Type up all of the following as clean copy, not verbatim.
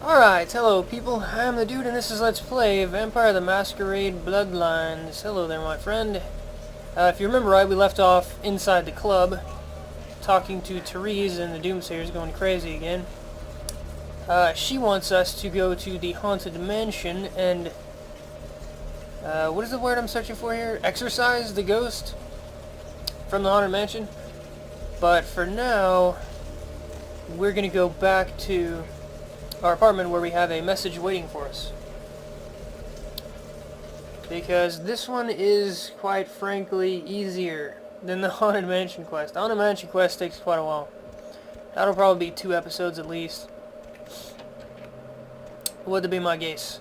Alright, hello people, I'm the dude and this is Let's Play Vampire the Masquerade Bloodlines. Hello there my friend. If you remember right, we left off inside the club, talking to Therese and the Doomsayers going crazy again. She wants us to go to the Haunted Mansion and, what is the word I'm searching for here? Exorcise the ghost from the Haunted Mansion. But for now, we're gonna go back to our apartment where we have a message waiting for us. Because this one is, quite frankly, easier than the Haunted Mansion quest. The Haunted Mansion quest takes quite a while. That'll probably be 2 episodes at least. Would be my guess.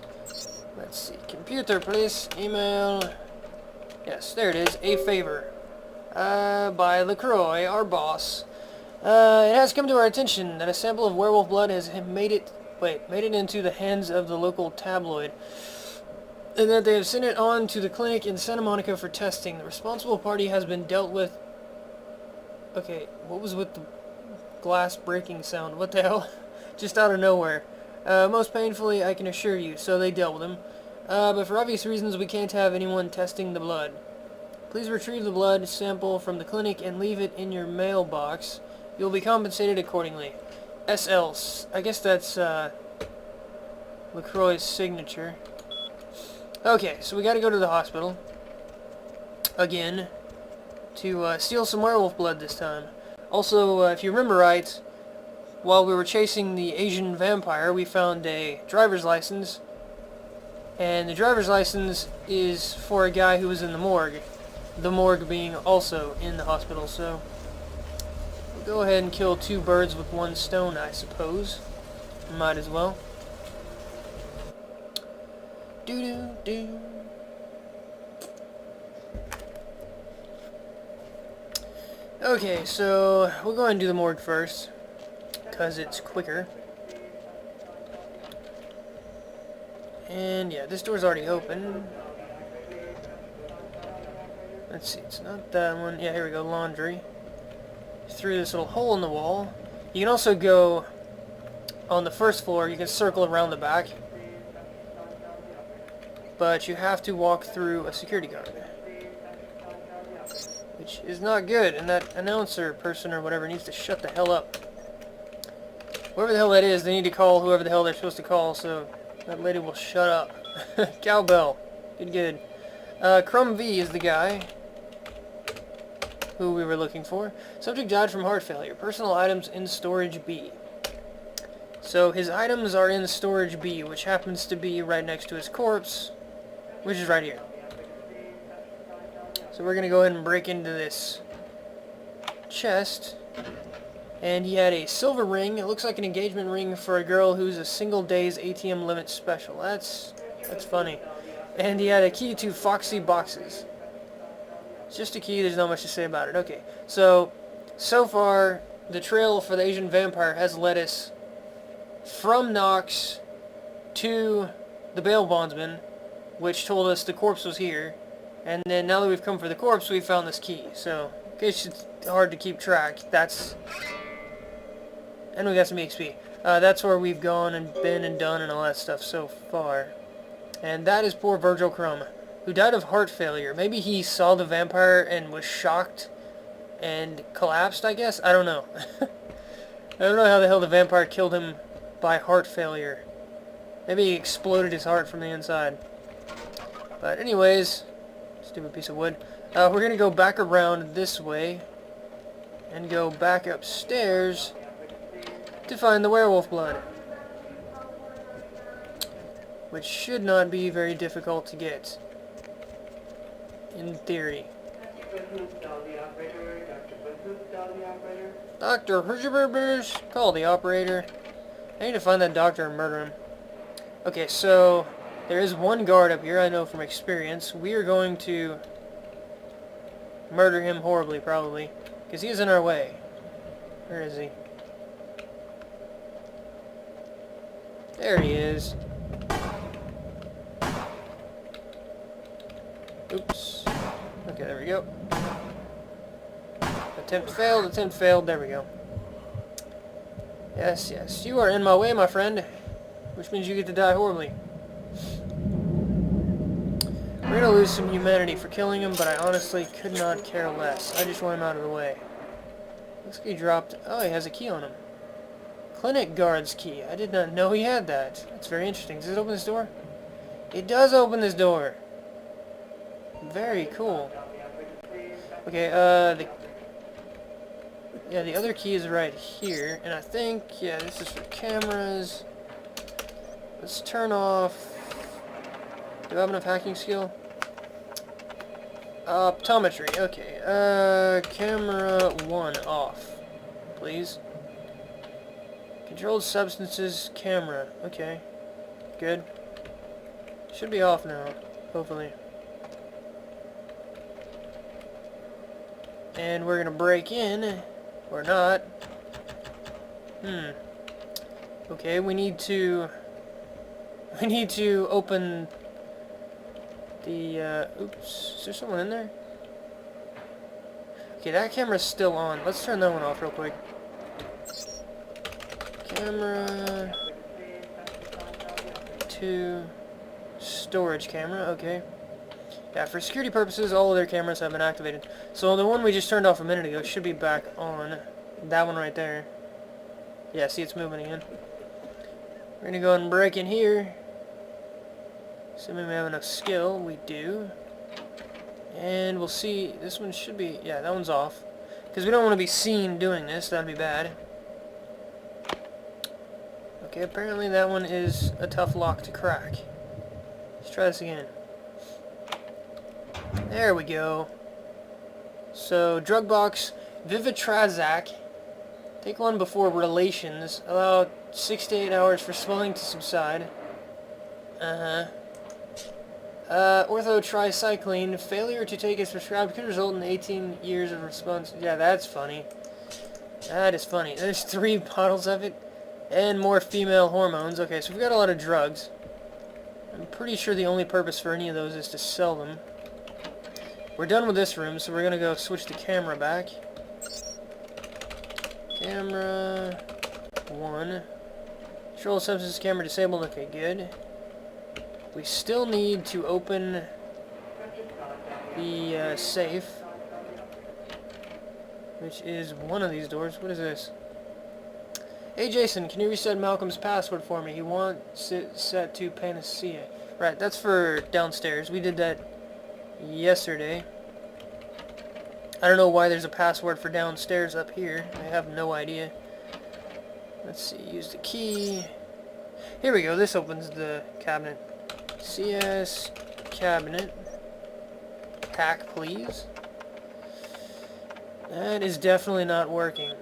Let's see. Computer, please. Email. Yes, there it is. A favor. By LaCroix, our boss. It has come to our attention that a sample of werewolf blood has made it into the hands of the local tabloid, and that they have sent it on to the clinic in Santa Monica for testing. The responsible party has been dealt with... Okay, what was with the glass breaking sound? What the hell? Just out of nowhere. Most painfully, I can assure you, so they dealt with him. But for obvious reasons, we can't have anyone testing the blood. Please retrieve the blood sample from the clinic and leave it in your mailbox. You'll be compensated accordingly. SL. I guess that's LaCroix's signature. Okay, so we gotta go to the hospital again to steal some werewolf blood this time. Also, if you remember right, while we were chasing the Asian vampire, we found a driver's license, and the driver's license is for a guy who was in the morgue being also in the hospital, so go ahead and kill 2 birds with 1 stone, I suppose. Might as well. Doo-doo-doo. Okay, so we'll go ahead and do the morgue first, because it's quicker. And yeah, this door's already open. Let's see, it's not that one. Yeah, here we go, laundry. Through this little hole in the wall. You can also go on the first floor. You can circle around the back, but you have to walk through a security guard, which is not good, and that announcer person or whatever needs to shut the hell up. Whoever the hell that is, they need to call whoever the hell they're supposed to call so that lady will shut up. Cowbell. Good. Crumb V is the guy who we were looking for. Subject died from heart failure. Personal items in storage B. So his items are in storage B, which happens to be right next to his corpse, which is right here. So we're gonna go ahead and break into this chest. And he had a silver ring. It looks like an engagement ring for a girl who's a single day's ATM limit special. That's funny. And he had a key to Foxy Boxes. It's just a key, there's not much to say about it. Okay, so far, the trail for the Asian vampire has led us from Knox to the bail bondsman, which told us the corpse was here. And then now that we've come for the corpse, we found this key. So, in case it's hard to keep track, and we got some EXP. That's where we've gone and been and done and all that stuff so far. And that is poor Virgil Crumb, who died of heart failure. Maybe he saw the vampire and was shocked and collapsed, I guess? I don't know. I don't know how the hell the vampire killed him by heart failure. Maybe he exploded his heart from the inside. But anyways, stupid piece of wood. We're going to go back around this way and go back upstairs to find the werewolf blood, which should not be very difficult to get, in theory. Dr. Hergerbers, call the operator. I need to find that doctor and murder him. Okay, so there is 1 guard up here, I know from experience. We are going to murder him horribly, probably, because he is in our way. Where is he? There he is. Oops. Okay, there we go. Attempt failed, there we go. Yes, you are in my way, my friend. which means you get to die horribly. We're gonna lose some humanity for killing him, but I honestly could not care less. I just want him out of the way. Looks like he dropped... Oh, he has a key on him. Clinic guard's key. I did not know he had that. That's very interesting. Does it open this door? It does open this door. Very cool. Okay, the other key is right here, and I think, yeah, this is for cameras. Let's turn off... Do I have enough hacking skill? Optometry, okay. Camera 1 off, please. Controlled substances camera, okay. Good. Should be off now, hopefully. And we're gonna break in, or not. Okay, we need to open the, oops, is there someone in there? Okay, that camera's still on. Let's turn that one off real quick. Camera 2, storage camera, okay. Yeah, for security purposes, all of their cameras have been activated. So the one we just turned off a minute ago should be back on. That one right there. Yeah, see, it's moving again. We're gonna go ahead and break in here. Assuming we have enough skill, we do. And we'll see, this one should be, yeah, that one's off. Because we don't want to be seen doing this, that'd be bad. Okay, apparently that one is a tough lock to crack. Let's try this again. There we go. So, drug box, Vivitrazak. Take one before relations. Allow 6 to 8 hours for swelling to subside. Orthotricycline. Failure to take as prescribed could result in 18 years of response. Yeah, that's funny. That is funny. There's 3 bottles of it. And more female hormones. Okay, so we've got a lot of drugs. I'm pretty sure the only purpose for any of those is to sell them. We're done with this room, so we're going to go switch the camera back. Camera 1. Control substance camera disabled. Okay, good. We still need to open the safe, which is one of these doors. What is this? Hey Jason, can you reset Malcolm's password for me? He wants it set to Panacea. Right, that's for downstairs. We did that yesterday. I don't know why there's a password for downstairs up here. I have no idea. Let's see, use the key. Here we go, this opens the cabinet. CS cabinet. Hack, please. That is definitely not working.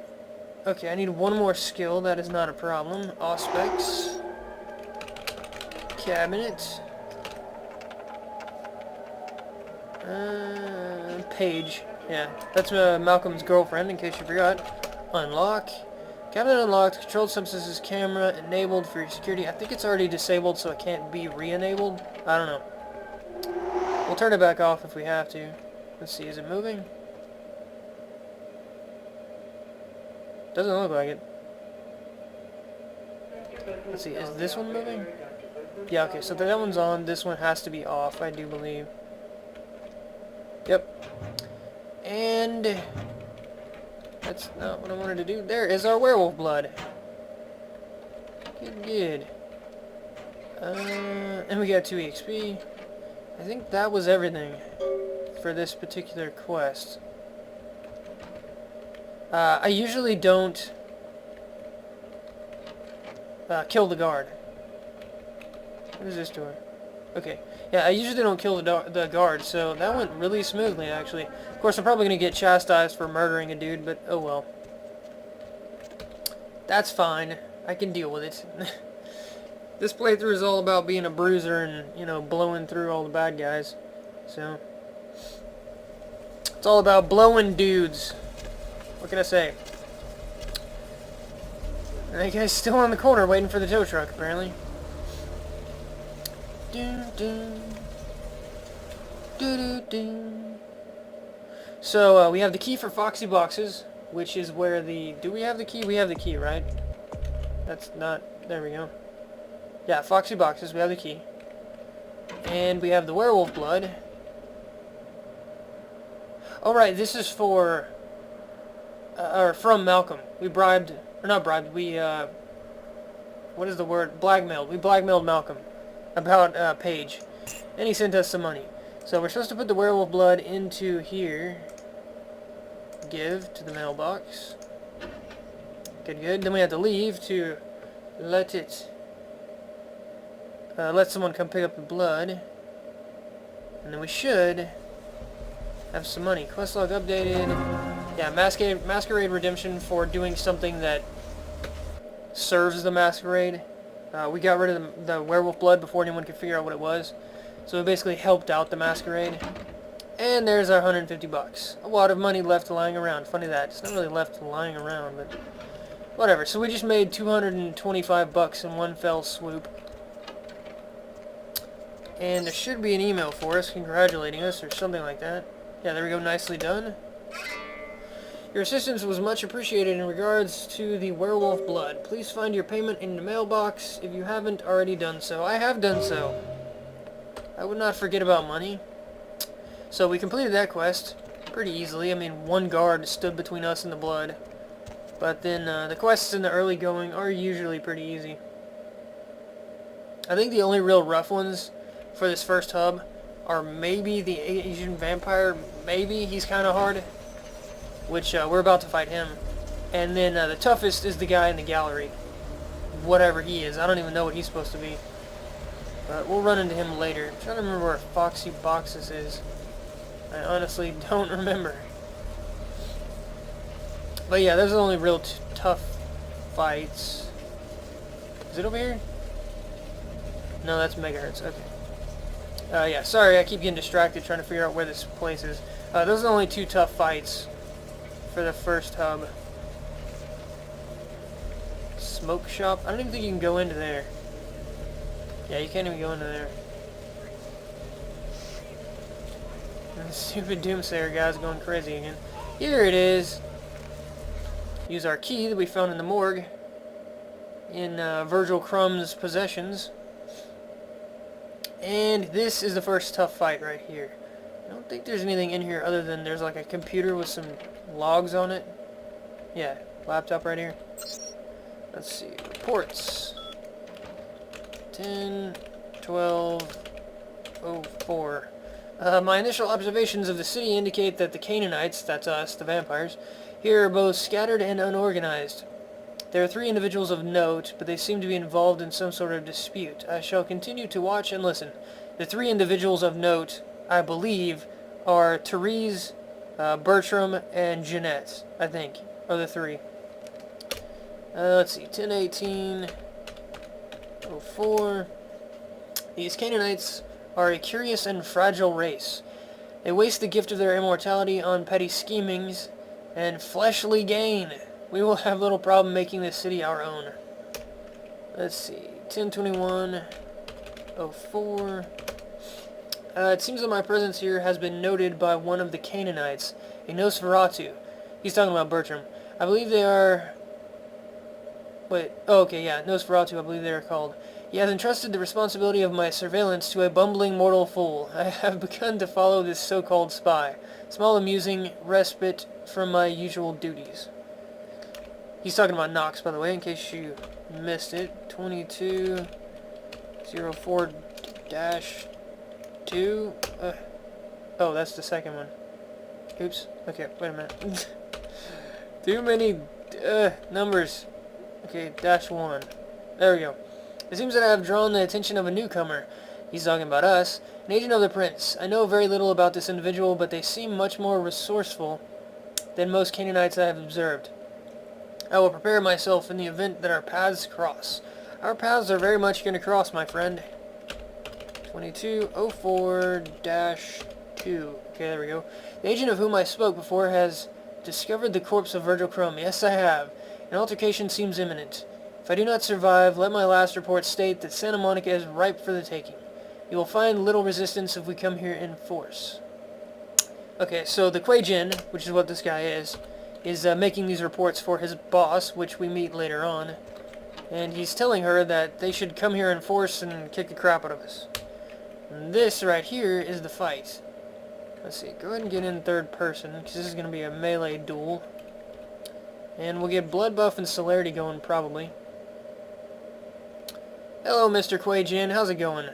Okay, I need one more skill. That is not a problem. Auspex. Cabinet. Page. Yeah, that's Malcolm's girlfriend, in case you forgot. Unlock. Cabinet unlocked. Controlled substances camera enabled for your security. I think it's already disabled, so it can't be re-enabled. I don't know. We'll turn it back off if we have to. Let's see, is it moving? Doesn't look like it. Let's see, is this one moving? Yeah, okay, so that one's on. This one has to be off, I do believe. Yep. And that's not what I wanted to do. There is our werewolf blood. Good, good. And we got 2 EXP. I think that was everything for this particular quest. I usually don't kill the guard. What is this door? Okay. Yeah, I usually don't kill the guard, so that went really smoothly, actually. Of course, I'm probably going to get chastised for murdering a dude, but oh well. That's fine. I can deal with it. This playthrough is all about being a bruiser and, you know, blowing through all the bad guys. So, it's all about blowing dudes. What can I say? And that guy's still on the corner waiting for the tow truck, apparently. So, we have the key for Foxy Boxes, which is where the... Do we have the key? We have the key, right? That's not... There we go. Yeah, Foxy Boxes. We have the key. And we have the werewolf blood. Oh, right. This is for... or from Malcolm. We bribed... Or not bribed. We, what is the word? Blackmailed. We blackmailed Malcolm about Paige. And he sent us some money. So we're supposed to put the werewolf blood into here. Give to the mailbox. Good, good. Then we have to leave to let it... let someone come pick up the blood. And then we should have some money. Quest log updated. Yeah, Masquerade redemption for doing something that serves the Masquerade. We got rid of the werewolf blood before anyone could figure out what it was. So it basically helped out the Masquerade. And there's our 150 bucks. A lot of money left lying around. Funny that. It's not really left lying around, but whatever. So we just made 225 bucks in one fell swoop. And there should be an email for us congratulating us or something like that. Yeah, there we go. Nicely done. Your assistance was much appreciated in regards to the werewolf blood. Please find your payment in the mailbox if you haven't already done so. I have done so. I would not forget about money. So we completed that quest pretty easily. I mean, one guard stood between us and the blood. But then the quests in the early going are usually pretty easy. I think the only real rough ones for this first hub are maybe the Asian vampire. Maybe he's kind of hard, which we're about to fight him. And then the toughest is the guy in the gallery. Whatever he is. I don't even know what he's supposed to be. But we'll run into him later. I'm trying to remember where Foxy Boxes is. I honestly don't remember. But yeah, those are the only real tough fights. Is it over here? No, that's megahertz. Okay. Yeah, sorry, I keep getting distracted trying to figure out where this place is. Those are the only two tough fights for the first hub. Smoke shop? I don't even think you can go into there. Yeah, you can't even go into there. And the stupid Doomsayer guy's going crazy again. Here it is. Use our key that we found in the morgue in Virgil Crumb's possessions. And this is the first tough fight right here. I don't think there's anything in here other than there's like a computer with some logs on it. Yeah, laptop right here. Let's see, reports. 10, 12, 04. My initial observations of the city indicate that the Canaanites, that's us, the vampires, here are both scattered and unorganized. There are 3 individuals of note, but they seem to be involved in some sort of dispute. I shall continue to watch and listen. The 3 individuals of note, I believe, are Therese, Bertram, and Jeanette, I think, are the 3. Let's see, 1018, 04. These Canaanites are a curious and fragile race. They waste the gift of their immortality on petty schemings and fleshly gain. We will have little problem making this city our own. Let's see, 1021, 04. It seems that my presence here has been noted by one of the Canaanites, a Nosferatu. He's talking about Bertram. I believe they are... Wait, oh, okay, yeah, Nosferatu, I believe they are called. He has entrusted the responsibility of my surveillance to a bumbling mortal fool. I have begun to follow this so-called spy. Small amusing respite from my usual duties. He's talking about Knox, by the way, in case you missed it. 2204-2. Oh, that's the second one. Oops. Okay, wait a minute. Too many numbers. Okay, -1. There we go. It seems that I have drawn the attention of a newcomer. He's talking about us. An agent of the Prince. I know very little about this individual, but they seem much more resourceful than most Canaanites I have observed. I will prepare myself in the event that our paths cross. Our paths are very much going to cross, my friend. 2204-2. Okay, there we go. The agent of whom I spoke before has discovered the corpse of Virgil Crumb. Yes, I have. An altercation seems imminent. If I do not survive, let my last report state that Santa Monica is ripe for the taking. You will find little resistance if we come here in force. Okay, so the Quajin, which is what this guy is making these reports for his boss, which we meet later on. And he's telling her that they should come here in force and kick the crap out of us. And this right here is the fight. Let's see, go ahead and get in third person, because this is going to be a melee duel. And we'll get blood buff and celerity going, probably. Hello, Mr. Quay-Jin, how's it going?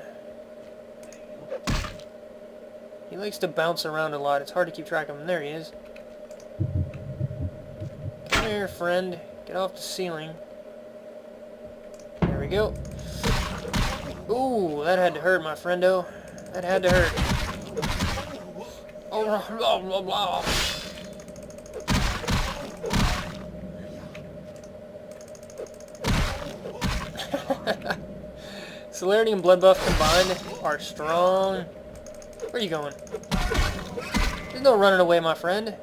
He likes to bounce around a lot, it's hard to keep track of him. There he is. Come here, friend. Get off the ceiling. There we go. Ooh, that had to hurt, my friendo. That had to hurt. Oh, blah, blah, blah. Celerity and blood buff combined are strong. Where are you going? There's no running away, my friend.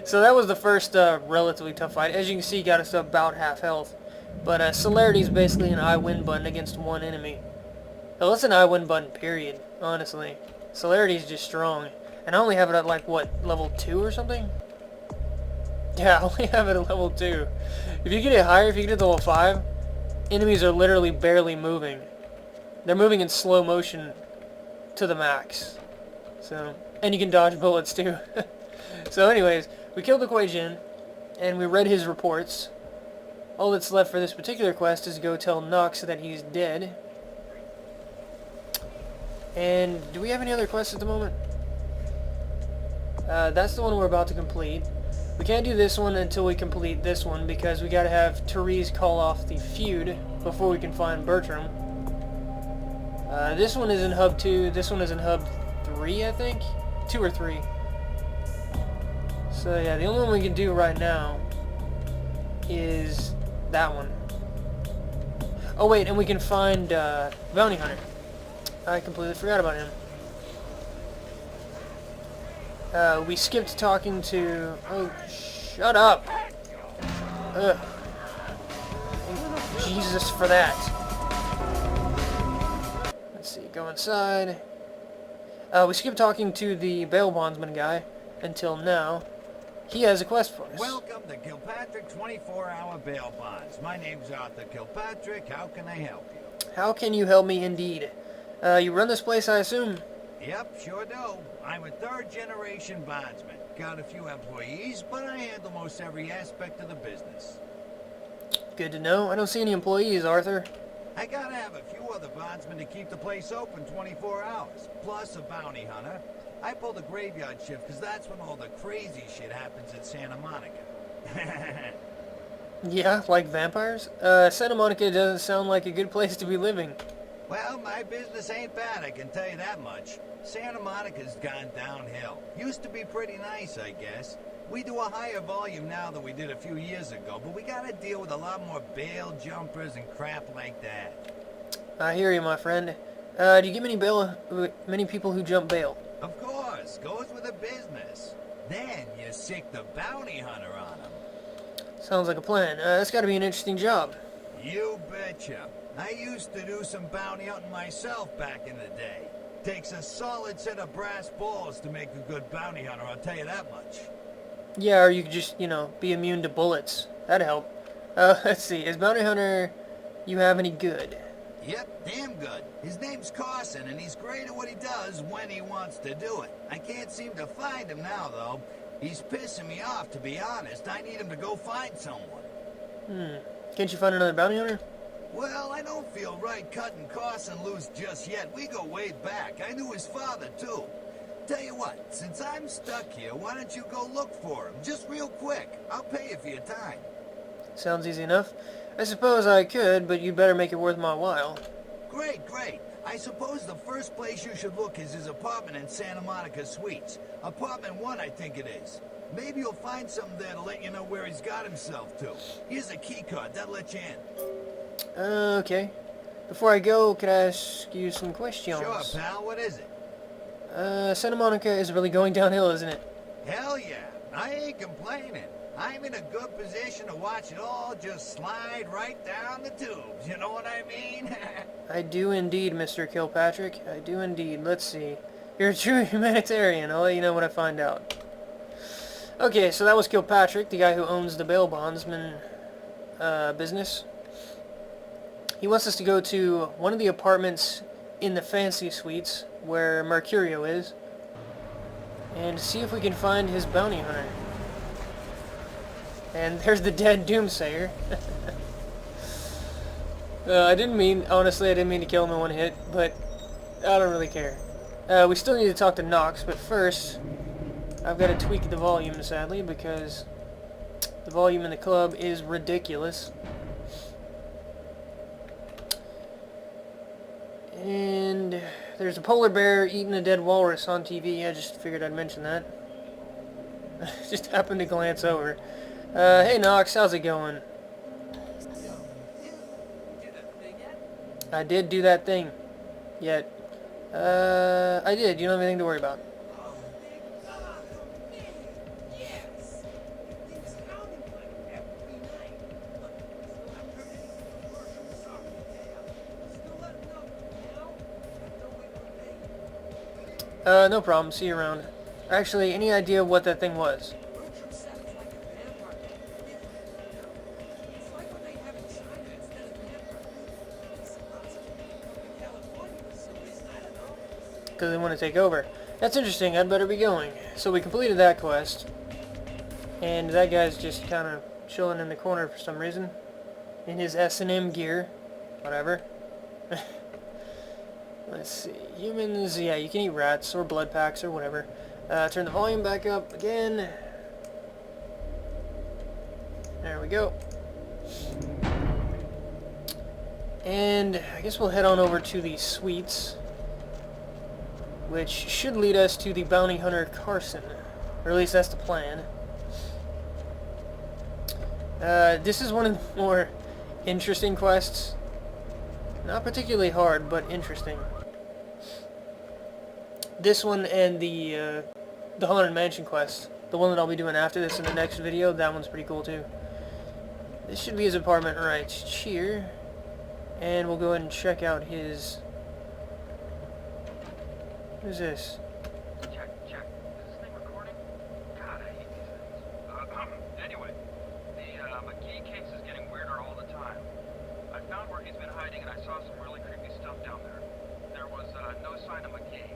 So that was the first relatively tough fight. As you can see, he got us to about half health. But celerity is basically an I win button against one enemy. Well, it's an I win button, period, honestly. Celerity is just strong. And I only have it at, like, what, level 2 or something? Yeah, I only have it at level 2. If you get it higher, if you get it to level 5, enemies are literally barely moving. They're moving in slow motion to the max. So, and you can dodge bullets, too. So anyways, we killed the Quay-Jin, and we read his reports. All that's left for this particular quest is to go tell Nux that he's dead. And do we have any other quests at the moment? That's the one we're about to complete. We can't do this one until we complete this one, because we gotta have Therese call off the feud before we can find Bertram. This one is in Hub 2, this one is in Hub 3, I think? 2 or 3. So yeah, the only one we can do right now is that one. Oh wait, and we can find Bounty Hunter. I completely forgot about him. We skipped talking to... Oh, shut up! Ugh. Thank Jesus for that. Let's see, go inside. We skipped talking to the bail bondsman guy until now. He has a quest for us. Welcome to Kilpatrick 24-hour bail bonds. My name's Arthur Kilpatrick. How can I help you? How can you help me indeed? You run this place, I assume? Yep, sure do. I'm a third-generation bondsman. Got a few employees, but I handle most every aspect of the business. Good to know. I don't see any employees, Arthur. I gotta have a few other bondsmen to keep the place open 24 hours, plus a bounty hunter. I pull the graveyard shift because that's when all the crazy shit happens at Santa Monica. Yeah, like vampires? Santa Monica doesn't sound like a good place to be living. Well, my business ain't bad, I can tell you that much. Santa Monica's gone downhill. Used to be pretty nice, I guess. We do a higher volume now than we did a few years ago, but we gotta deal with a lot more bail jumpers and crap like that. I hear you, my friend. Do you get many people who jump bail? Of course, goes with the business. Then you sick the bounty hunter on them. Sounds like a plan. That's gotta be an interesting job. You betcha. I used to do some bounty hunting myself back in the day. Takes a solid set of brass balls to make a good bounty hunter, I'll tell you that much. Yeah, or you could just, be immune to bullets. That'd help. Let's see. Is bounty hunter you have any good? Yep, damn good. His name's Carson, and he's great at what he does when he wants to do it. I can't seem to find him now, though. He's pissing me off, to be honest. I need him to go find someone. Can't you find another bounty hunter? Well, I don't feel right cutting Carson loose just yet. We go way back. I knew his father, too. Tell you what, since I'm stuck here, why don't you go look for him? Just real quick. I'll pay you for your time. Sounds easy enough. I suppose I could, but you'd better make it worth my while. Great, great. I suppose the first place you should look is his apartment in Santa Monica Suites. Apartment 1, I think it is. Maybe you'll find something there to let you know where he's got himself to. Here's a key card. That'll let you in. Okay. Before I go, could I ask you some questions? Sure, pal. What is it? Santa Monica is really going downhill, isn't it? Hell yeah. I ain't complaining. I'm in a good position to watch it all just slide right down the tubes. You know what I mean? I do indeed, Mr. Kilpatrick. I do indeed. Let's see. You're a true humanitarian. I'll let you know when I find out. Okay, so that was Kilpatrick, the guy who owns the bail bondsman business. He wants us to go to one of the apartments in the fancy suites where Mercurio is and see if we can find his bounty hunter. And there's the dead Doomsayer. Honestly, I didn't mean to kill him in one hit, but I don't really care. We still need to talk to Nox, but first, I've got to tweak the volume, sadly, because the volume in the club is ridiculous. And there's a polar bear eating a dead walrus on TV. I just figured I'd mention that. Just happened to glance over. Hey Nox, how's it going? I did do that thing. Yet. I did. You don't have anything to worry about. No problem. See you around. Actually, any idea what that thing was? Because they want to take over. That's interesting. I'd better be going. So we completed that quest. And that guy's just kind of chilling in the corner for some reason. In his S&M gear. Whatever. Let's see. Humans, yeah, you can eat rats or blood packs or whatever. Turn the volume back up again. There we go. And I guess we'll head on over to the suites, which should lead us to the bounty hunter Carson. Or at least that's the plan. This is one of the more interesting quests. Not particularly hard, but interesting. This one and the Haunted Mansion quest, the one that I'll be doing after this in the next video, that one's pretty cool too. This should be his apartment right here. And we'll go ahead and check out his... What is this? Check. Is this thing recording? God, I hate these things. Anyway, the McGee case is getting weirder all the time. I found where he's been hiding and I saw some really creepy stuff down there. There was no sign of McGee.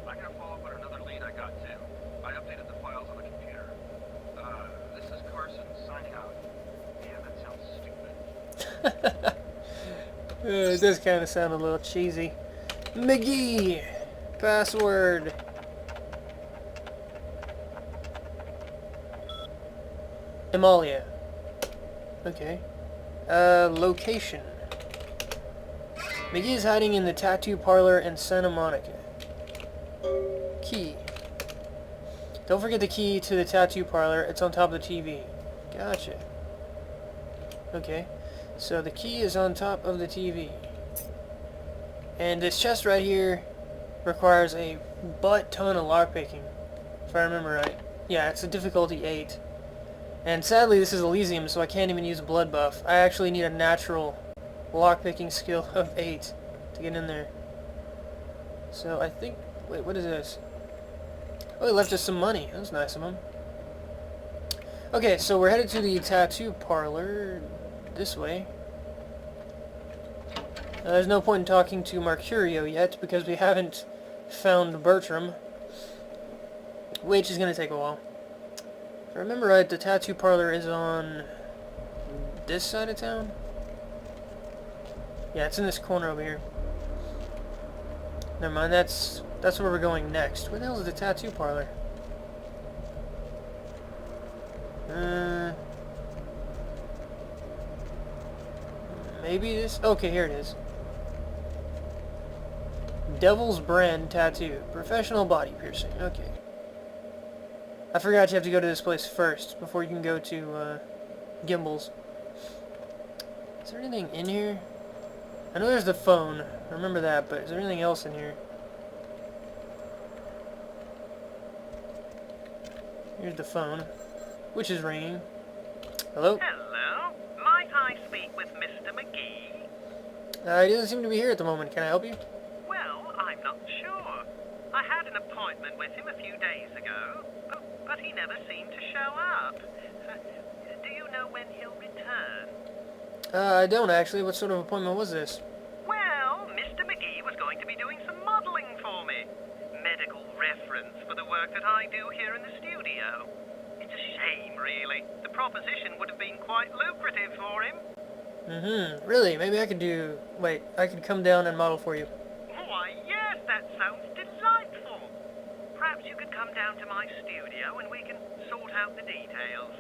I'm gonna follow up on another lead I got too. I updated the files on the computer. This is Carson signing out. Yeah, that sounds stupid. It does kind of sound a little cheesy. McGee! Password. Amalia. Okay. Location. McGee is hiding in the tattoo parlor in Santa Monica. Key. Don't forget the key to the tattoo parlor. It's on top of the TV. Gotcha. Okay. So the key is on top of the TV. And this chest right here requires a butt-ton of lockpicking, if I remember right. Yeah, it's a difficulty 8. And sadly, this is Elysium, so I can't even use a blood buff. I actually need a natural lockpicking skill of 8 to get in there. So I think... Wait, what is this? Oh, he left us some money. That was nice of him. Okay, so we're headed to the tattoo parlor this way. There's no point in talking to Mercurio yet, because we haven't found Bertram, which is going to take a while. If I remember right, the tattoo parlor is on this side of town? Yeah, it's in this corner over here. Never mind, that's where we're going next. Where the hell is the tattoo parlor? Maybe this... Okay, here it is. Devil's Brand Tattoo. Professional body piercing. Okay. I forgot you have to go to this place first before you can go to Gimbals. Is there anything in here? I know there's the phone. I remember that, but is there anything else in here? Here's the phone, which is ringing. Hello? Hello. Might I speak with Mr. McGee? He doesn't seem to be here at the moment. Can I help you? Well, I'm not sure. I had an appointment with him a few days ago, but he never seemed to show up. Do you know when he'll return? I don't actually. What sort of appointment was this? Well, Mr. McGee was going to be doing some modeling for me. Medical reference for the work that I do here in the studio. It's a shame, really. The proposition would have been quite lucrative for him. Mm-hmm. Really? Maybe I could do... Wait, I could come down and model for you. Why, yes, that sounds delightful. Perhaps you could come down to my studio and we can sort out the details.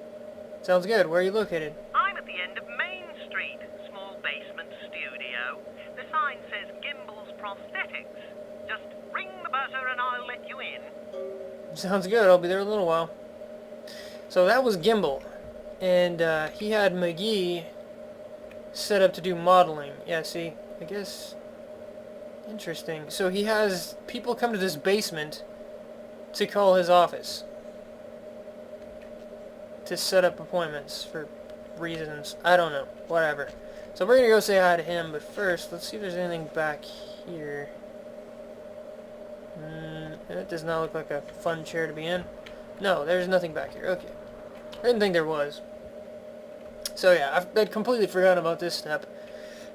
Sounds good. Where are you located? I'm at the end of Main Street, small basement studio. The sign says Gimbel's Prosthetics. Just ring the buzzer and I'll let you in. Sounds good. I'll be there in a little while. So that was Gimbal. And he had McGee set up to do modeling. Yeah, see? I guess... Interesting. So he has people come to this basement to call his office. To set up appointments for reasons. I don't know. Whatever. So we're going to go say hi to him, but first, let's see if there's anything back here. It does not look like a fun chair to be in. No, there's nothing back here. Okay. I didn't think there was. So yeah, I'd completely forgotten about this step.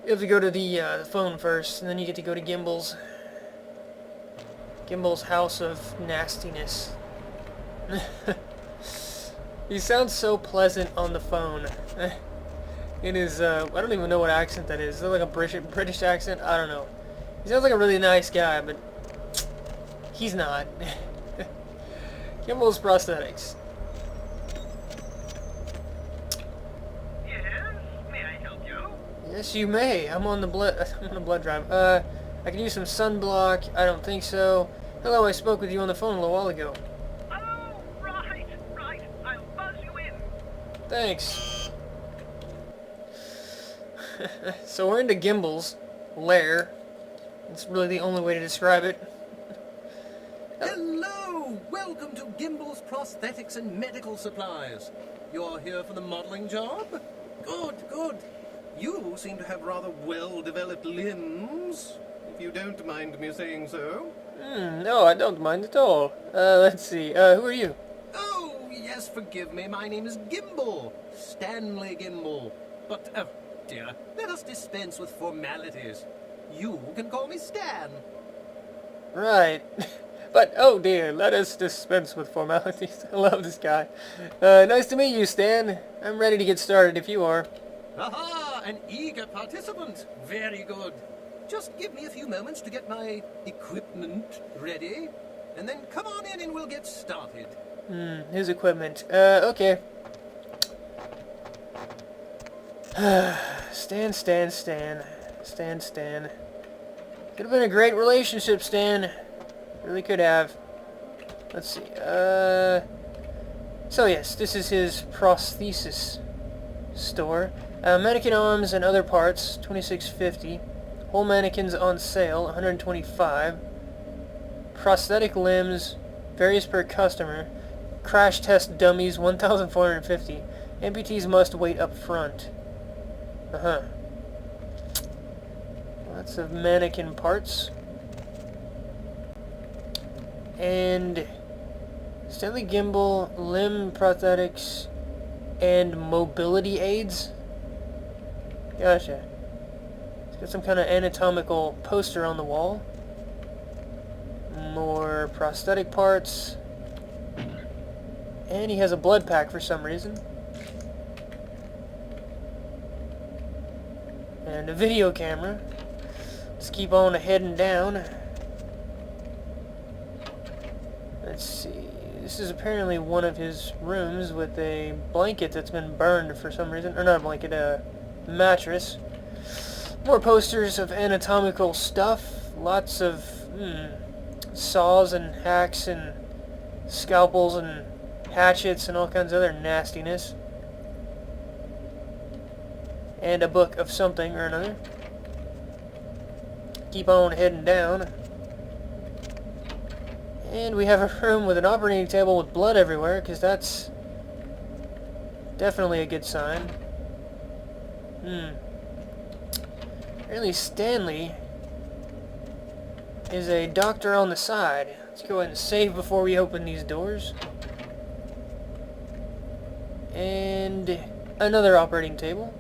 You have to go to the phone first, and then you get to go to Gimbel's house of nastiness. He sounds so pleasant on the phone. In his, I don't even know what accent that is. Is that like a British accent? I don't know. He sounds like a really nice guy, but he's not. Gimbel's Prosthetics. Yes, may I help you? Yes, you may. I'm on the blood drive. I can use some sunblock. I don't think so. Hello, I spoke with you on the phone a little while ago. Oh, right. I'll buzz you in. Thanks. So we're into Gimbel's lair. That's really the only way to describe it. Hello! Welcome to Gimbel's Prosthetics and Medical Supplies. You're here for the modeling job? Good. You seem to have rather well-developed limbs, if you don't mind me saying so. No, I don't mind at all. Let's see. Who are you? Oh, yes, forgive me. My name is Gimbel. Stanley Gimbel. But, oh, dear, let us dispense with formalities. You can call me Stan. Right. But, oh dear, let us dispense with formalities. I love this guy. Nice to meet you, Stan. I'm ready to get started if you are. Aha! An eager participant. Very good. Just give me a few moments to get my equipment ready, and then come on in and we'll get started. His equipment. Okay. Stan. Could have been a great relationship, Stan. Really could have. Let's see. So yes, this is his prosthesis store. Mannequin arms and other parts, $26.50. Whole mannequins on sale, $125. Prosthetic limbs, varies per customer. Crash test dummies, $1,450. Amputees must wait up front. Lots of mannequin parts. And Stanley Gimbel, limb prosthetics, and mobility aids. Gotcha. It's got some kind of anatomical poster on the wall. More prosthetic parts. And he has a blood pack for some reason. And a video camera. Let's keep on heading down. Let's see. This is apparently one of his rooms with a blanket that's been burned for some reason. Or not a blanket, a mattress. More posters of anatomical stuff. Lots of saws and hacks and scalpels and hatchets and all kinds of other nastiness. And a book of something or another. Keep on heading down. And we have a room with an operating table with blood everywhere, because that's definitely a good sign. Apparently Stanley is a doctor on the side. Let's go ahead and save before we open these doors. And another operating table.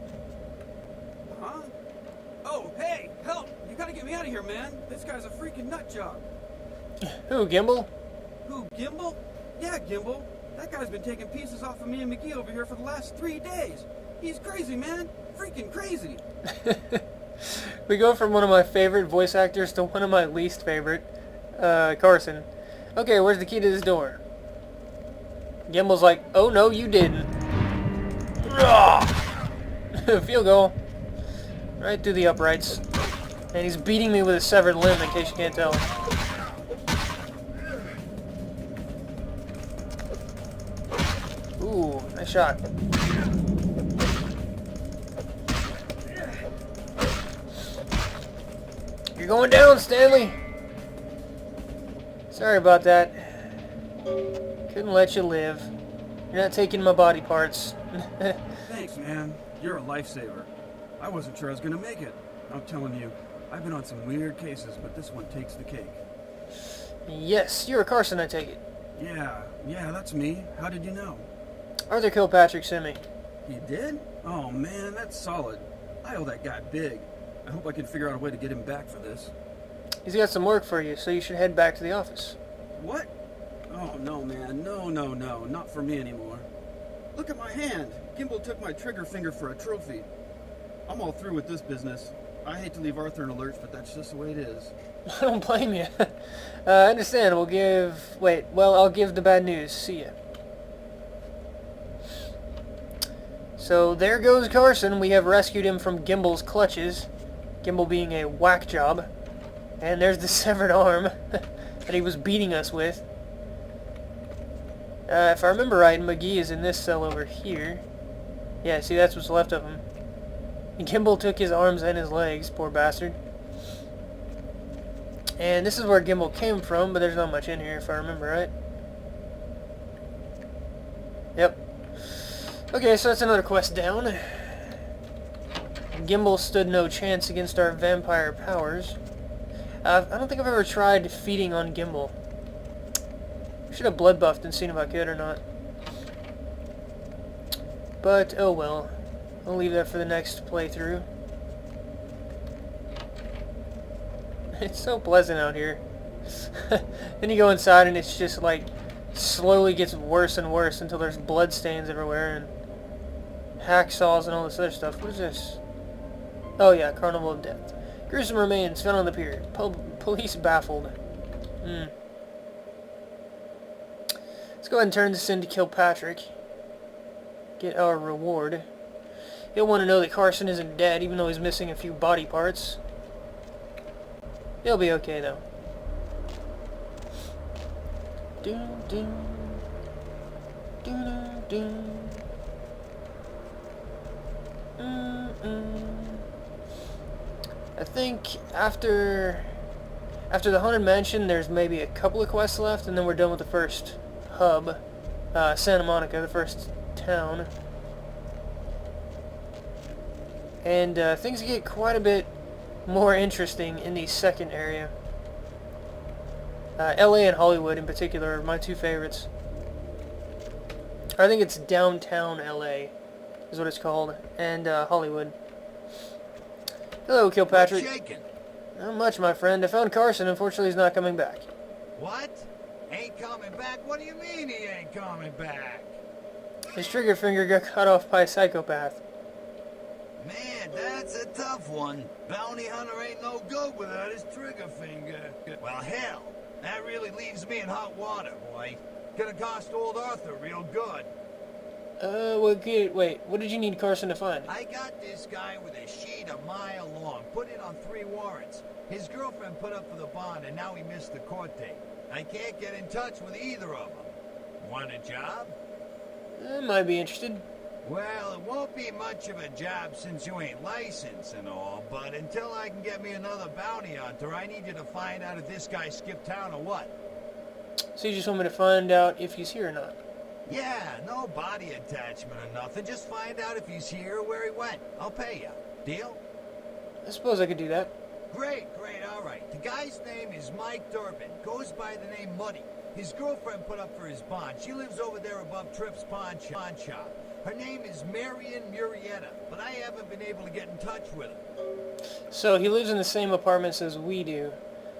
gotta get me out of here, man. This guy's a freaking nut job. Who, Gimbal? Who, Gimbal? Yeah, Gimbal. That guy's been taking pieces off of me and McGee over here for the last 3 days. He's crazy, man. Freaking crazy. We go from one of my favorite voice actors to one of my least favorite, Carson. Okay, where's the key to this door? Gimbal's like, oh no, you didn't. Field goal. Right through the uprights. And he's beating me with a severed limb, in case you can't tell. Ooh, nice shot. You're going down, Stanley! Sorry about that. Couldn't let you live. You're not taking my body parts. Thanks, man. You're a lifesaver. I wasn't sure I was gonna make it. I'm telling you, I've been on some weird cases, but this one takes the cake. Yes, you're a Carson, I take it. Yeah, that's me. How did you know? Arthur Kilpatrick sent me. He did? Oh man, that's solid. I owe that guy big. I hope I can figure out a way to get him back for this. He's got some work for you, so you should head back to the office. What? Oh no, man. No. Not for me anymore. Look at my hand. Gimbal took my trigger finger for a trophy. I'm all through with this business. I hate to leave Arthur in a lurch, but that's just the way it is. I don't blame you. I understand. I'll give the bad news. See ya. So there goes Carson. We have rescued him from Gimbal's clutches. Gimbal being a whack job. And there's the severed arm that he was beating us with. If I remember right, McGee is in this cell over here. Yeah, see, that's what's left of him. Gimbal took his arms and his legs, poor bastard. And this is where Gimbal came from, but there's not much in here if I remember right. Yep. Okay, so that's another quest down. Gimbal stood no chance against our vampire powers. I don't think I've ever tried feeding on Gimbal. Should have blood buffed and seen if I could or not. But, oh well. I'll leave that for the next playthrough. It's so pleasant out here. Then you go inside and it's just like slowly gets worse and worse until there's blood stains everywhere and hacksaws and all this other stuff. What is this? Oh yeah, Carnival of Death. Gruesome remains found on the pier. Police baffled. Let's go ahead and turn this in to Kilpatrick. Get our reward. He'll want to know that Carson isn't dead, even though he's missing a few body parts. He'll be okay, though. Doom, doom. Doom, doom. I think after the Haunted Mansion, there's maybe a couple of quests left, and then we're done with the first hub, Santa Monica, the first town. And things get quite a bit more interesting in the second area. LA and Hollywood in particular are my two favorites. I think it's downtown LA is what it's called, and Hollywood. Hello, Kilpatrick. What's shaking? Not much, my friend. I found Carson. Unfortunately, he's not coming back. What? Ain't coming back? What do you mean he ain't coming back? His trigger finger got cut off by a psychopath. Man, that's a tough one. Bounty hunter ain't no good without his trigger finger. Well, hell, that really leaves me in hot water, boy. Gonna cost old Arthur real good. Wait, what did you need Carson to find? I got this guy with a sheet a mile long, put in on 3 warrants. His girlfriend put up for the bond, and now he missed the court date. I can't get in touch with either of them. Want a job? I might be interested. Well, it won't be much of a job since you ain't licensed and all, but until I can get me another bounty hunter, I need you to find out if this guy skipped town or what. So you just want me to find out if he's here or not? Yeah, no body attachment or nothing. Just find out if he's here or where he went. I'll pay you. Deal? I suppose I could do that. Great, all right. The guy's name is Mike Durbin. Goes by the name Muddy. His girlfriend put up for his bond. She lives over there above Tripp's pawn shop. Her name is Marion Murrieta, but I haven't been able to get in touch with her. So he lives in the same apartments as we do.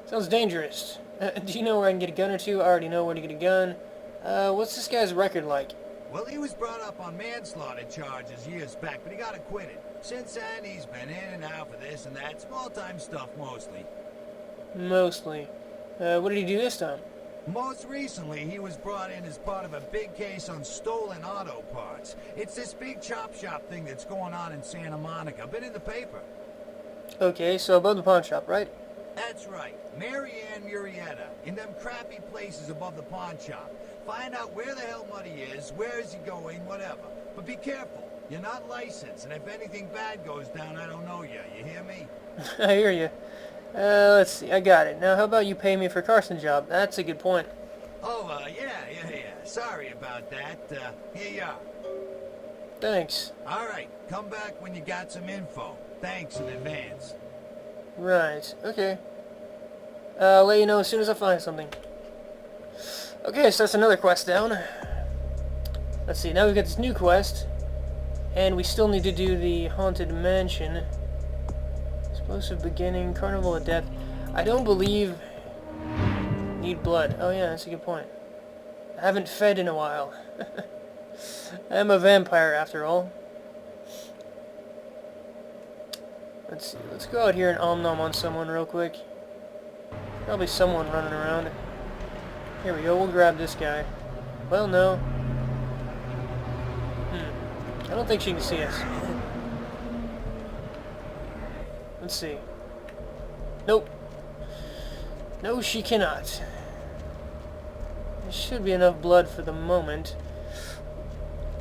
Sounds dangerous. Do you know where I can get a gun or two? I already know where to get a gun. What's this guy's record like? Well, he was brought up on manslaughter charges years back, but he got acquitted. Since then, he's been in and out for this and that. Small-time stuff, mostly. Mostly. What did he do this time? Most recently, he was brought in as part of a big case on stolen auto parts. It's this big chop shop thing that's going on in Santa Monica. Been in the paper. Okay, so above the pawn shop, right? That's right. Mary Ann Murrieta, in them crappy places above the pawn shop. Find out where the hell Muddy is, where is he going, whatever. But be careful. You're not licensed, and if anything bad goes down, I don't know you. You hear me? I hear you. Let's see, I got it. Now, how about you pay me for Carson's job? That's a good point. Oh, yeah. Sorry about that. Here you are. Thanks. All right, come back when you got some info. Thanks in advance. Right, okay. I'll let you know as soon as I find something. Okay, so that's another quest down. Let's see, now we've got this new quest. And we still need to do the Haunted Mansion. Explosive Beginning, Carnival of Death. I don't believe... Need blood. Oh yeah, that's a good point. I haven't fed in a while. I'm a vampire after all. Let's see, let's go out here and om-nom on someone real quick. Probably someone running around. Here we go, we'll grab this guy. Well, no. I don't think she can see us. Let's see. Nope. No, she cannot. There should be enough blood for the moment.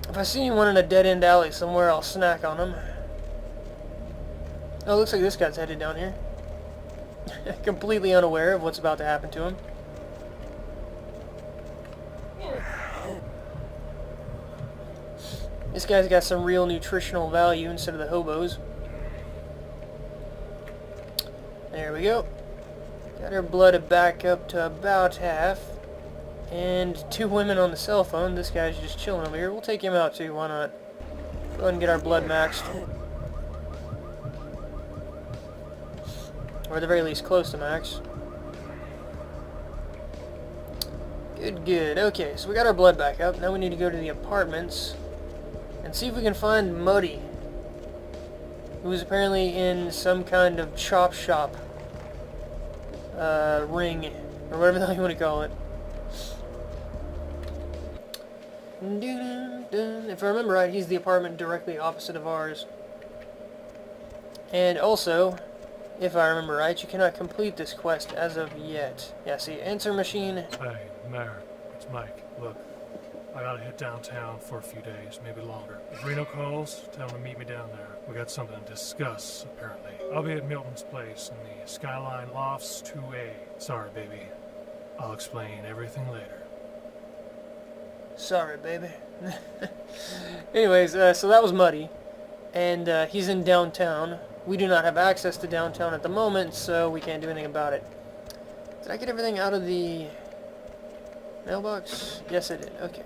If I see anyone in a dead-end alley somewhere, I'll snack on them. Oh, looks like this guy's headed down here. Completely unaware of what's about to happen to him. This guy's got some real nutritional value instead of the hobos. There we go. Got her blood back up to about half. And 2 women on the cell phone. This guy's just chilling over here. We'll take him out too, why not? Go ahead and get our blood maxed. Or at the very least close to max. Good. Okay, so we got our blood back up. Now we need to go to the apartments and see if we can find Muddy, who's apparently in some kind of chop shop ring, or whatever the hell you want to call it. If I remember right, he's the apartment directly opposite of ours. And also, if I remember right, you cannot complete this quest as of yet. Yeah, see, answer machine. Hey, Mayor, it's Mike. Look, I gotta hit downtown for a few days, maybe longer. If Reno calls, tell him to meet me down there. We got something to discuss, apparently. I'll be at Milton's place in the Skyline Lofts 2A. Sorry, baby. I'll explain everything later. Sorry, baby. Anyways, so that was Muddy. And he's in downtown. We do not have access to downtown at the moment, so we can't do anything about it. Did I get everything out of the mailbox? Yes, I did. Okay.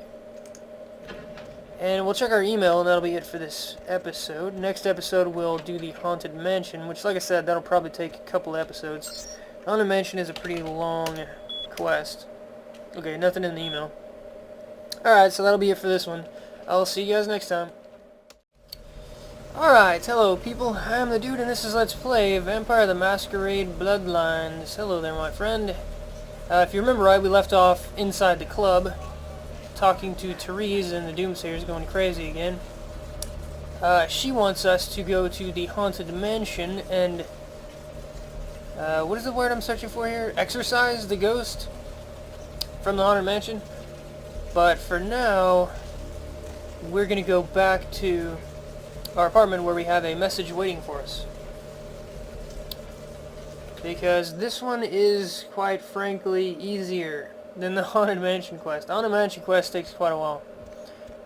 And we'll check our email, and that'll be it for this episode. Next episode, we'll do the Haunted Mansion, which, like I said, that'll probably take a couple episodes. Haunted Mansion is a pretty long quest. Okay, nothing in the email. Alright, so that'll be it for this one. I'll see you guys next time. Alright, hello people, I am the Dude and this is Let's Play Vampire the Masquerade Bloodlines. Hello there, my friend. If you remember right, we left off inside the club, talking to Therese, and the Doomsayer's going crazy again. She wants us to go to the Haunted Mansion and... what is the word I'm searching for here? Exorcise the ghost from the Haunted Mansion. But for now, we're going to go back to our apartment where we have a message waiting for us. Because this one is, quite frankly, easier than the Haunted Mansion quest. The Haunted Mansion quest takes quite a while.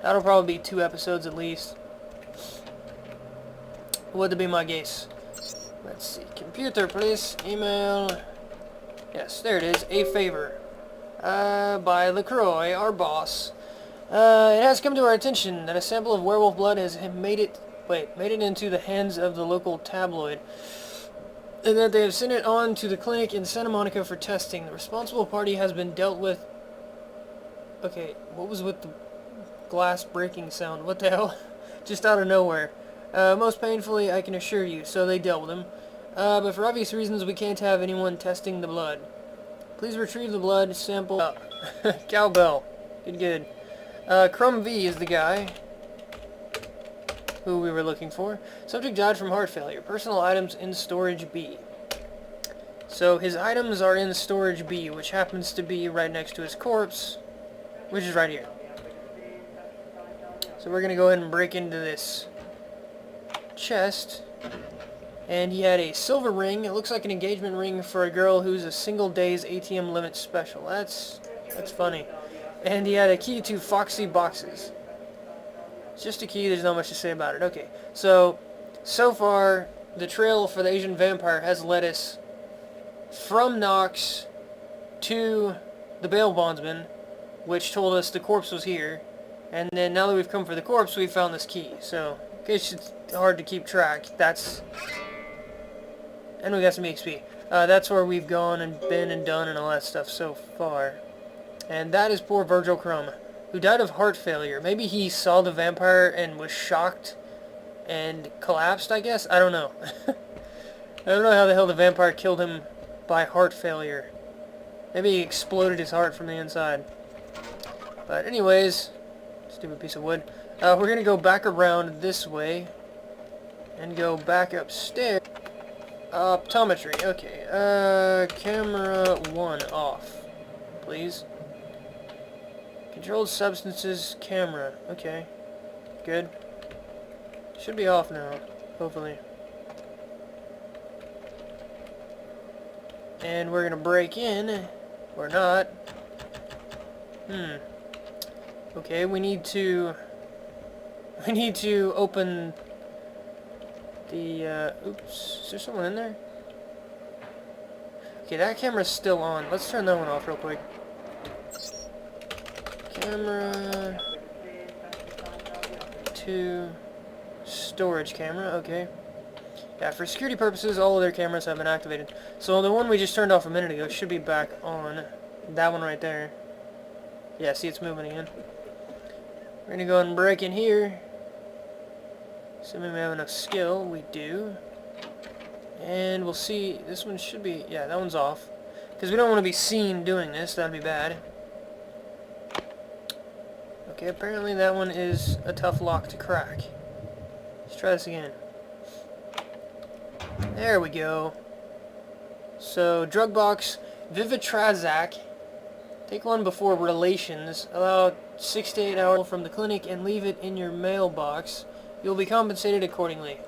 That'll probably be 2 episodes at least. Would be my guess. Let's see. Computer, please. Email. Yes, there it is. A favor. By LaCroix, our boss. It has come to our attention that a sample of werewolf blood has made it into the hands of the local tabloid. and that they have sent it on to the clinic in Santa Monica for testing. The responsible party has been dealt with. Okay, what was with the glass breaking sound? What the hell? Just out of nowhere. Most painfully, I can assure you. So they dealt with him. But for obvious reasons, we can't have anyone testing the blood. Please retrieve the blood sample. Cowbell. Good. Crumb V is the guy who we were looking for. Subject died from heart failure. Personal items in storage B. So his items are in storage B, which happens to be right next to his corpse, which is right here. So we're going to go ahead and break into this chest. And he had a silver ring. It looks like an engagement ring for a girl who's a single day's ATM limit special. That's funny. And he had a key to Foxy Boxes. It's just a key, there's not much to say about it. Okay, so far, the trail for the Asian vampire has led us from Knox to the bail bondsman, which told us the corpse was here. And then now that we've come for the corpse, we found this key. So, in case it's hard to keep track, that's... And we got some XP. That's where we've gone and been and done and all that stuff so far. And that is poor Virgil Crumb, who died of heart failure. Maybe he saw the vampire and was shocked and collapsed, I guess? I don't know. I don't know how the hell the vampire killed him by heart failure. Maybe he exploded his heart from the inside. But anyways, stupid piece of wood. We're going to go back around this way and go back upstairs. Optometry, okay. Camera 1 off, please. Controlled substances camera, okay. Good. Should be off now, hopefully. And we're gonna break in, or not. Okay, we need to open the, oops, is there someone in there? Okay, that camera's still on. Let's turn that one off real quick. Camera 2, storage camera, okay. Yeah, for security purposes, all of their cameras have been activated. So the one we just turned off a minute ago should be back on. That one right there. Yeah, see, it's moving again. We're gonna go ahead and break in here. Assuming we have enough skill, we do. And we'll see, this one should be, yeah, that one's off. Because we don't want to be seen doing this, that'd be bad. Okay, apparently that one is a tough lock to crack. Let's try this again. There we go. So, drug box, Vivitrazak. Take one before relations. Allow 6 to 8 hours from the clinic and leave it in your mailbox. You'll be compensated accordingly.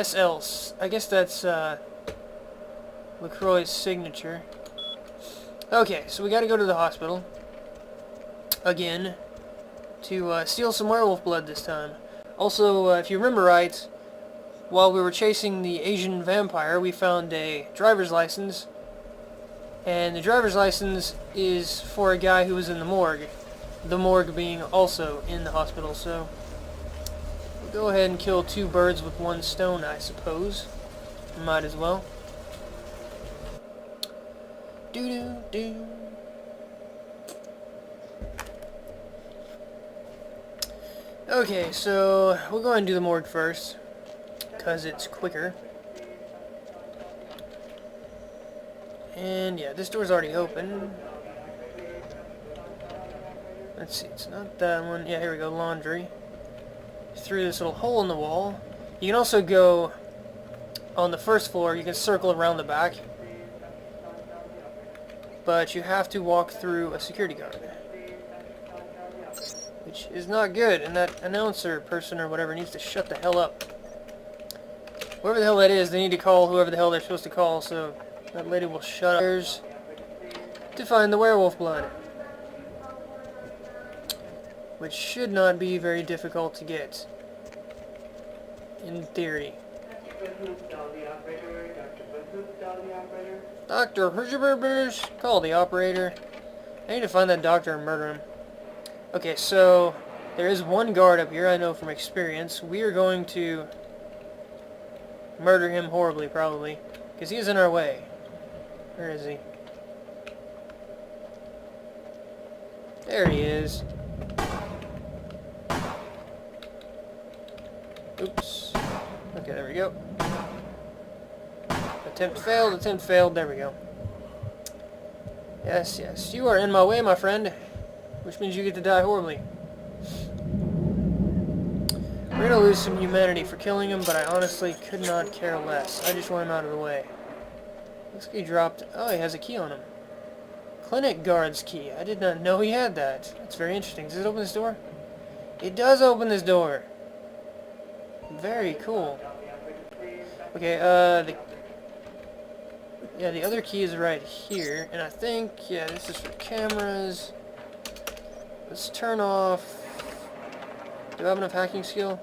SL. I guess that's LaCroix's signature. Okay, so we gotta go to the hospital. Again. To steal some werewolf blood this time. Also, if you remember right, while we were chasing the Asian vampire, we found a driver's license. And the driver's license is for a guy who was in the morgue. The morgue being also in the hospital, so... we'll go ahead and kill 2 birds with 1 stone, I suppose. Might as well. Doo-doo-doo. Okay, so we'll go ahead and do the morgue first, because it's quicker. And yeah, this door's already open. Let's see, it's not that one. Yeah, here we go, laundry. Through this little hole in the wall. You can also go on the first floor, you can circle around the back. But you have to walk through a security guard. Which is not good, and that announcer person or whatever needs to shut the hell up. Whoever the hell that is, they need to call whoever the hell they're supposed to call, so that lady will shut up. To find the werewolf blood. Which should not be very difficult to get. In theory. Dr. Hergerbers, call the operator. I need to find that doctor and murder him. Okay, so there is 1 guard up here, I know from experience. We are going to murder him horribly, probably. Because he is in our way. Where is he? There he is. Oops. Okay, there we go. Attempt failed, attempt failed. There we go. Yes, yes. You are in my way, my friend. Which means you get to die horribly. We're gonna lose some humanity for killing him, but I honestly could not care less. I just want him out of the way. Looks like he dropped... Oh, he has a key on him. Clinic guard's key. I did not know he had that. That's very interesting. Does it open this door? It does open this door. Very cool. Okay, the other key is right here, and I think, yeah, this is for cameras. Let's turn off... Do I have enough hacking skill?